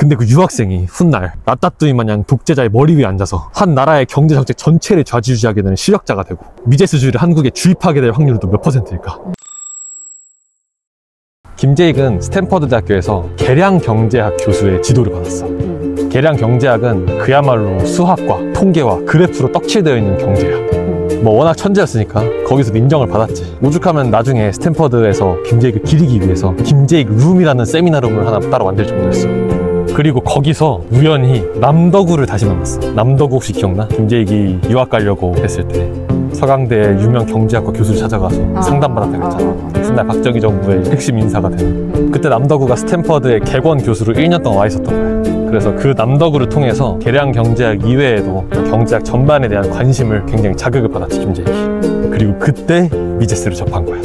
근데 그 유학생이 훗날 라따뚜이 마냥 독재자의 머리 위에 앉아서 한 나라의 경제정책 전체를 좌지우지하게 되는 실력자가 되고 미제스주의를 한국에 주입하게 될 확률도 몇 %일까? 김재익은 스탠퍼드 대학교에서 계량경제학 교수의 지도를 받았어. 계량경제학은 그야말로 수학과 통계와 그래프로 떡칠되어 있는 경제야. 뭐 워낙 천재였으니까 거기서 인정을 받았지. 오죽하면 나중에 스탠퍼드에서 김재익을 기리기 위해서 김재익 룸이라는 세미나룸을 하나 따로 만들 정도였어. 그리고 거기서 우연히 남덕우를 다시 만났어. 남덕우 혹시 기억나? 김재익이 유학 가려고 했을 때 서강대 유명 경제학과 교수를 찾아가서 상담받았다고 했잖아. 훗날 박정희 정부의 핵심 인사가 된. 그때 남덕우가 스탠퍼드의 객원 교수로 1년 동안 와 있었던 거야. 그래서 그 남덕우를 통해서 계량경제학 이외에도 경제학 전반에 대한 관심을 굉장히 자극을 받았지, 김재익이. 그리고 그때 미제스를 접한 거야.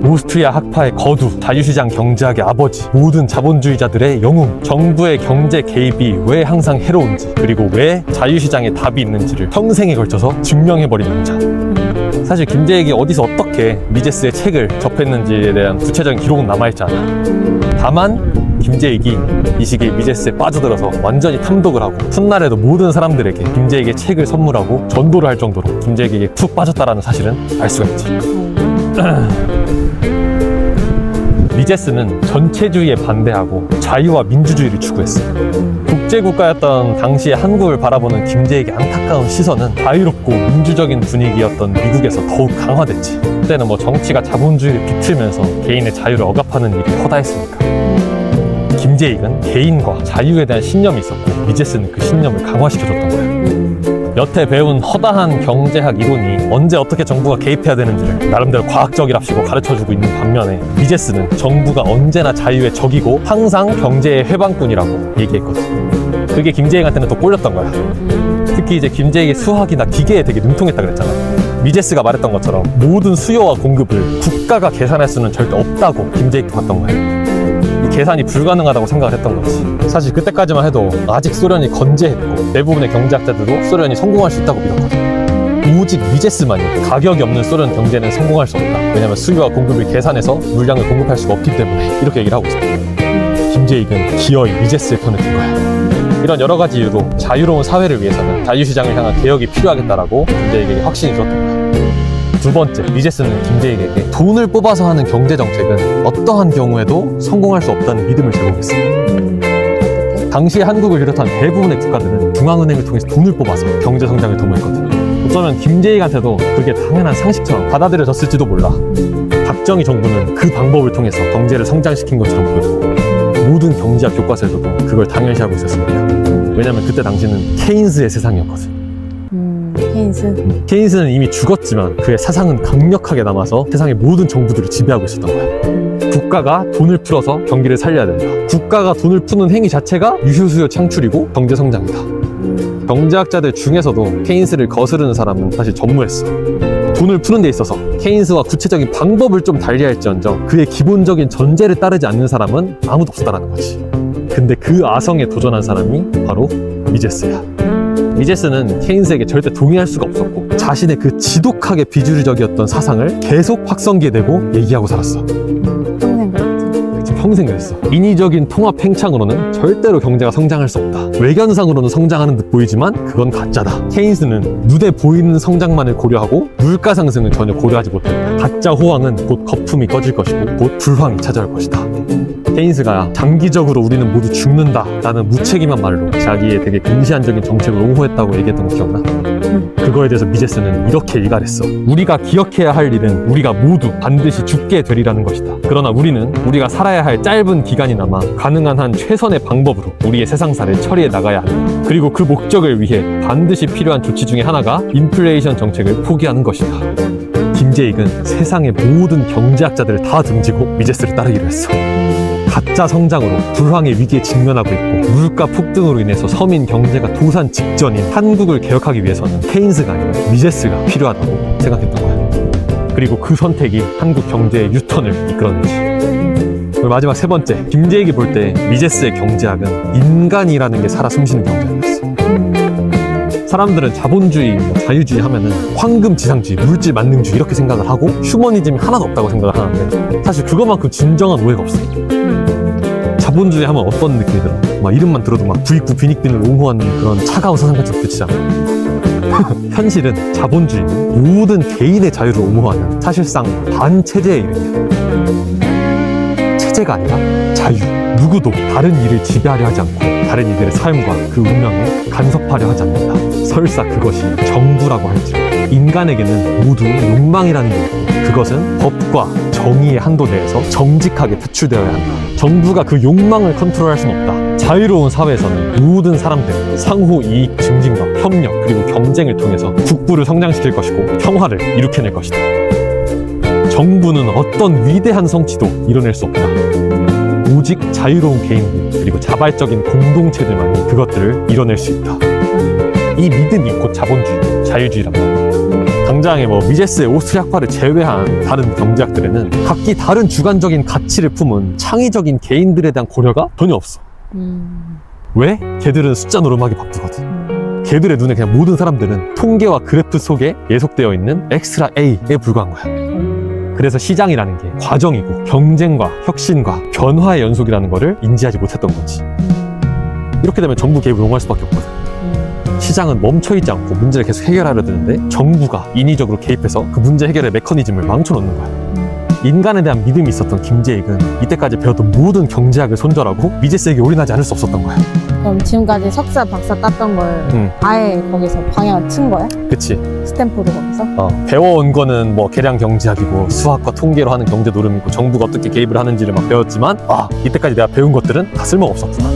오스트리아 학파의 거두, 자유시장 경제학의 아버지, 모든 자본주의자들의 영웅, 정부의 경제 개입이 왜 항상 해로운지, 그리고 왜 자유시장에 답이 있는지를 평생에 걸쳐서 증명해버린 남자. 사실 김재익이 어디서 어떻게 미제스의 책을 접했는지에 대한 구체적인 기록은 남아있지 않아. 다만 김재익이 이 시기에 미제스에 빠져들어서 완전히 탐독을 하고 훗날에도 모든 사람들에게 김재익의 책을 선물하고 전도를 할 정도로 김재익에게 푹 빠졌다는 사실은 알 수가 있지. 미제스는 전체주의에 반대하고 자유와 민주주의를 추구했어. 국제국가였던 당시의 한국을 바라보는 김재익의 안타까운 시선은 자유롭고 민주적인 분위기였던 미국에서 더욱 강화됐지. 그때는 뭐 정치가 자본주의를 비틀면서 개인의 자유를 억압하는 일이 허다했으니까. 김재익은 개인과 자유에 대한 신념이 있었고 미제스는 그 신념을 강화시켜줬던 거야. 여태 배운 허다한 경제학 이론이 언제 어떻게 정부가 개입해야 되는지를 나름대로 과학적이랍시고 가르쳐주고 있는 반면에 미제스는 정부가 언제나 자유의 적이고 항상 경제의 회방꾼이라고 얘기했거든. 그게 김재익한테는 더 꼴렸던 거야. 특히 이제 김재익의 수학이나 기계에 되게 능통했다 그랬잖아. 미제스가 말했던 것처럼 모든 수요와 공급을 국가가 계산할 수는 절대 없다고 김재익도 봤던 거야. 계산이 불가능하다고 생각을 했던 거지. 사실 그때까지만 해도 아직 소련이 건재했고 대부분의 경제학자들도 소련이 성공할 수 있다고 믿었거든. 오직 미제스만이 가격이 없는 소련 경제는 성공할 수 없다. 왜냐면 수요와 공급을 계산해서 물량을 공급할 수가 없기 때문에 이렇게 얘기를 하고 있었다. 김재익은 기어이 미제스의 편을 든 거야. 이런 여러 가지 이유로 자유로운 사회를 위해서는 자유시장을 향한 개혁이 필요하겠다라고 김재익에게 확신이 들었던 거야. 두 번째, 미제스는 김재익에게 돈을 뽑아서 하는 경제정책은 어떠한 경우에도 성공할 수 없다는 믿음을 제공했어. 당시 한국을 비롯한 대부분의 국가들은 중앙은행을 통해서 돈을 뽑아서 경제성장을 도모했거든. 어쩌면 김재익한테도 그게 당연한 상식처럼 받아들여졌을지도 몰라. 박정희 정부는 그 방법을 통해서 경제를 성장시킨 것처럼 보였고 모든 경제학 교과서에서도 그걸 당연시하고 있었을 거야. 왜냐면 그때 당시는 케인스의 세상이었거든. 케인스는 이미 죽었지만 그의 사상은 강력하게 남아서 세상의 모든 정부들을 지배하고 있었던 거야. 국가가 돈을 풀어서 경기를 살려야 된다. 국가가 돈을 푸는 행위 자체가 유효수요 창출이고 경제성장이다. 경제학자들 중에서도 케인스를 거스르는 사람은 사실 전무했어. 돈을 푸는 데 있어서 케인스와 구체적인 방법을 좀 달리할지언정 그의 기본적인 전제를 따르지 않는 사람은 아무도 없었다는 거지. 근데 그 아성에 도전한 사람이 바로 미제스야. 미제스는 케인스에게 절대 동의할 수가 없었고 자신의 그 지독하게 비주류적이었던 사상을 계속 확성기에내고 얘기하고 살았어. 평생 그랬지. 평생 그랬어. 인위적인 통합 팽창으로는 절대로 경제가 성장할 수 없다. 외견상으로는 성장하는 듯 보이지만 그건 가짜다. 케인스는 눈에 보이는 성장만을 고려하고 물가 상승은 전혀 고려하지 못했다. 가짜 호황은 곧 거품이 꺼질 것이고 곧 불황이 찾아올 것이다. 케인스가 장기적으로 우리는 모두 죽는다 라는 무책임한 말로 자기의 되게 근시안적인 정책을 옹호했다고 얘기했던 거 기억나? 그거에 대해서 미제스는 이렇게 일갈했어. 우리가 기억해야 할 일은 우리가 모두 반드시 죽게 되리라는 것이다. 그러나 우리는 우리가 살아야 할 짧은 기간이나마 가능한 한 최선의 방법으로 우리의 세상사를 처리해 나가야 한다. 그리고 그 목적을 위해 반드시 필요한 조치 중에 하나가 인플레이션 정책을 포기하는 것이다. 김재익은 세상의 모든 경제학자들을 다 등지고 미제스를 따르기로 했어. 가짜 성장으로 불황의 위기에 직면하고 있고 물가 폭등으로 인해서 서민 경제가 도산 직전인 한국을 개혁하기 위해서는 케인스가 아니라 미제스가 필요하다고 생각했던 거야. 그리고 그 선택이 한국 경제의 유턴을 이끌어내지. 그리고 마지막 세 번째, 김재익이 볼 때 미제스의 경제학은 인간이라는 게 살아 숨쉬는 경제학이었어. 사람들은 자본주의, 자유주의 하면은 황금지상주의, 물질 만능주의 이렇게 생각을 하고 휴머니즘이 하나도 없다고 생각을 하는데 사실 그것만큼 진정한 오해가 없어. 자본주의 하면 어떤 느낌이 들어? 막 이름만 들어도 막 부익부 빈익빈을 옹호하는 그런 차가운 사상같이 느껴지잖아. 현실은 자본주의는 모든 개인의 자유를 옹호하는 사실상 반체제의 이름이야. 체제가 아니라 자유. 누구도 다른 일을 지배하려 하지 않고 다른 이들의 삶과 그 운명에 간섭하려 하지 않는다. 설사 그것이 정부라고 할지라도 인간에게는 모두 욕망이라는 게 있고 그것은 법과 정의의 한도 내에서 정직하게 표출되어야 한다. 정부가 그 욕망을 컨트롤할 수는 없다. 자유로운 사회에서는 모든 사람들이 상호 이익 증진과 협력 그리고 경쟁을 통해서 국부를 성장시킬 것이고 평화를 일으켜낼 것이다. 정부는 어떤 위대한 성취도 이뤄낼 수 없다. 오직 자유로운 개인들 그리고 자발적인 공동체들만이 그것들을 이뤄낼 수 있다. 이 믿음이 곧 자본주의, 자유주의란 말이야. 당장에 미제스의 오스트리아파를 제외한 다른 경제학들에는 각기 다른 주관적인 가치를 품은 창의적인 개인들에 대한 고려가 전혀 없어. 왜? 걔들은 숫자 노름하기 바쁘거든. 걔들의 눈에 그냥 모든 사람들은 통계와 그래프 속에 예속되어 있는 엑스트라 A에 불과한 거야. 그래서 시장이라는 게 과정이고 경쟁과 혁신과 변화의 연속이라는 거를 인지하지 못했던 거지. 이렇게 되면 정부 개입을 용할 수밖에 없거든. 시장은 멈춰있지 않고 문제를 계속 해결하려 드는데 정부가 인위적으로 개입해서 그 문제 해결의 메커니즘을 망쳐놓는 거야. 인간에 대한 믿음이 있었던 김재익은 이때까지 배웠던 모든 경제학을 손절하고 미제스에게 올인하지 않을 수 없었던 거야. 그럼 지금까지 석사, 박사 땄던 걸 아예 거기서 방향을 튼 거야? 그치. 스탠포드 거기서? 배워온 거는 계량 경제학이고 수학과 통계로 하는 경제 노름이고 정부가 어떻게 개입을 하는지를 막 배웠지만 이때까지 내가 배운 것들은 다 쓸모가 없었구나.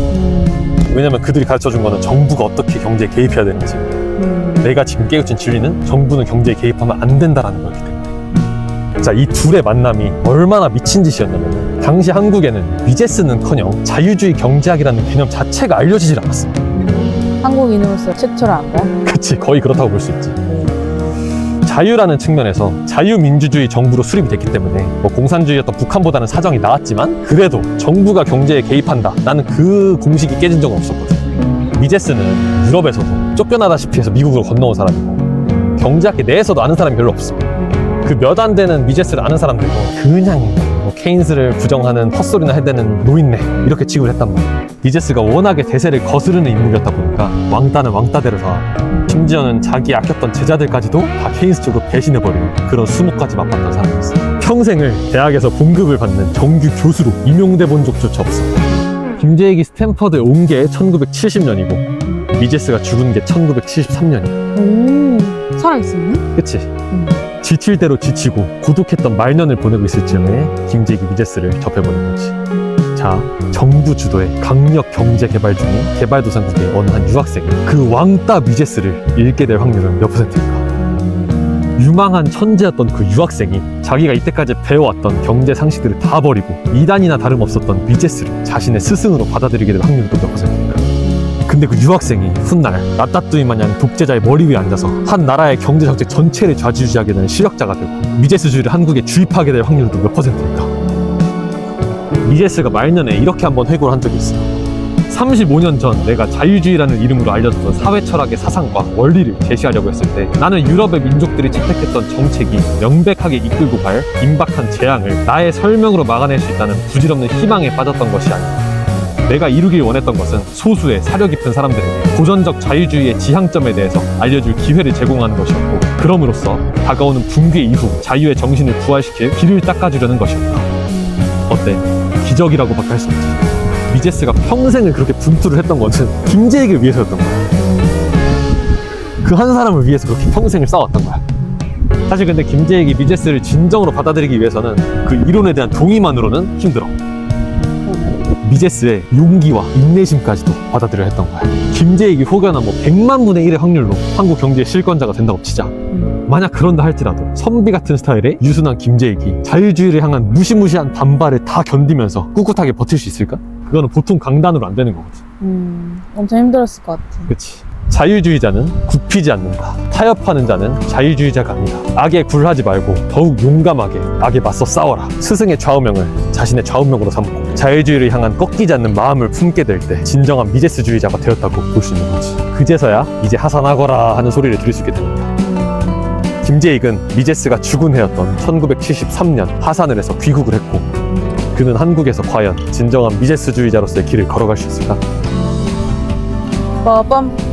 왜냐면 그들이 가르쳐준 거는 정부가 어떻게 경제에 개입해야 되는지 내가 지금 깨우친 진리는 정부는 경제에 개입하면 안 된다라는 거였기 때문에. 자, 이 둘의 만남이 얼마나 미친 짓이었냐면 당시 한국에는 미제스는커녕 자유주의 경제학이라는 개념 자체가 알려지질 않았어. 한국인으로서 최초로 한 거야? 그치, 거의 그렇다고 볼 수 있지. 자유라는 측면에서 자유민주주의 정부로 수립이 됐기 때문에 공산주의였던 북한보다는 사정이 나았지만 그래도 정부가 경제에 개입한다 라는 그 공식이 깨진 적은 없었거든. 미제스는 유럽에서도 쫓겨나다시피 해서 미국으로 건너온 사람이고 경제학계 내에서도 아는 사람이 별로 없어. 그 몇 안 되는 미제스를 아는 사람들도 그냥 케인스를 부정하는 헛소리나 해대는 노인네 이렇게 취급을 했단 말이야. 미제스가 워낙에 대세를 거스르는 인물이었다 보니까 왕따는 왕따대로 살았고 심지어는 자기 아꼈던 제자들까지도 다 케인스 쪽으로 배신해버리는 그런 수모까지 맛봤던 사람이었어. 평생을 대학에서 봉급을 받는 정규 교수로 임용돼 본 적조차 없어. 김재익이 스탠퍼드에 온 게 1970년이고 미제스가 죽은 게 1973년이야. 살아있었네? 그치? 지칠 대로 지치고 고독했던 말년을 보내고 있을 즈음에 김재익이 미제스를 접해보는 거지. 자, 정부 주도의 강력 경제 개발 중인 개발도상국의 어느 한 유학생이 그 왕따 미제스를 읽게 될 확률은 몇 %일까? 유망한 천재였던 그 유학생이 자기가 이때까지 배워왔던 경제 상식들을 다 버리고 이단이나 다름없었던 미제스를 자신의 스승으로 받아들이게 될 확률도 몇 %일까? 근데 그 유학생이 훗날 라따뚜이 마냥 독재자의 머리 위에 앉아서 한 나라의 경제 정책 전체를 좌지우지하게 되는 실력자가 되고 미제스주의를 한국에 주입하게 될 확률도 몇 %일까? 미제스가 말년에 이렇게 한번 회고를 한 적이 있어. 35년 전 내가 자유주의라는 이름으로 알려졌던 사회철학의 사상과 원리를 제시하려고 했을 때 나는 유럽의 민족들이 채택했던 정책이 명백하게 이끌고 갈 임박한 재앙을 나의 설명으로 막아낼 수 있다는 부질없는 희망에 빠졌던 것이 아니다. 내가 이루길 원했던 것은 소수의 사려 깊은 사람들에게 고전적 자유주의의 지향점에 대해서 알려줄 기회를 제공하는 것이었고 그럼으로써 다가오는 붕괴 이후 자유의 정신을 부활시킬 길을 닦아주려는 것이었다. 어때? 기적이라고밖에 할 수 없지. 미제스가 평생을 그렇게 분투를 했던 것은 김재익을 위해서였던 거야. 그 한 사람을 위해서 그렇게 평생을 싸웠던 거야. 사실 근데 김재익이 미제스를 진정으로 받아들이기 위해서는 그 이론에 대한 동의만으로는 힘들어. 미제스의 용기와 인내심까지도 받아들여야 했던 거야. 김재익이 혹여나 100만 분의 1의 확률로 한국 경제의 실권자가 된다고 치자. 만약 그런다 할지라도 선비 같은 스타일의 유순한 김재익이 자유주의를 향한 무시무시한 반발을 다 견디면서 꿋꿋하게 버틸 수 있을까? 그거는 보통 강단으로 안 되는 거거든. 엄청 힘들었을 것 같아. 그치. 자유주의자는 굽히지 않는다. 타협하는 자는 자유주의자가 아니다. 악에 굴하지 말고 더욱 용감하게 악에 맞서 싸워라. 스승의 좌우명을 자신의 좌우명으로 삼고 자유주의를 향한 꺾이지 않는 마음을 품게 될 때 진정한 미제스주의자가 되었다고 볼 수 있는 거지. 그제서야 이제 하산하거라 하는 소리를 들을 수 있게 됩니다. 김재익은 미제스가 죽은 해였던 1973년 하산을 해서 귀국을 했고 그는 한국에서 과연 진정한 미제스주의자로서의 길을 걸어갈 수 있을까? 빠밤.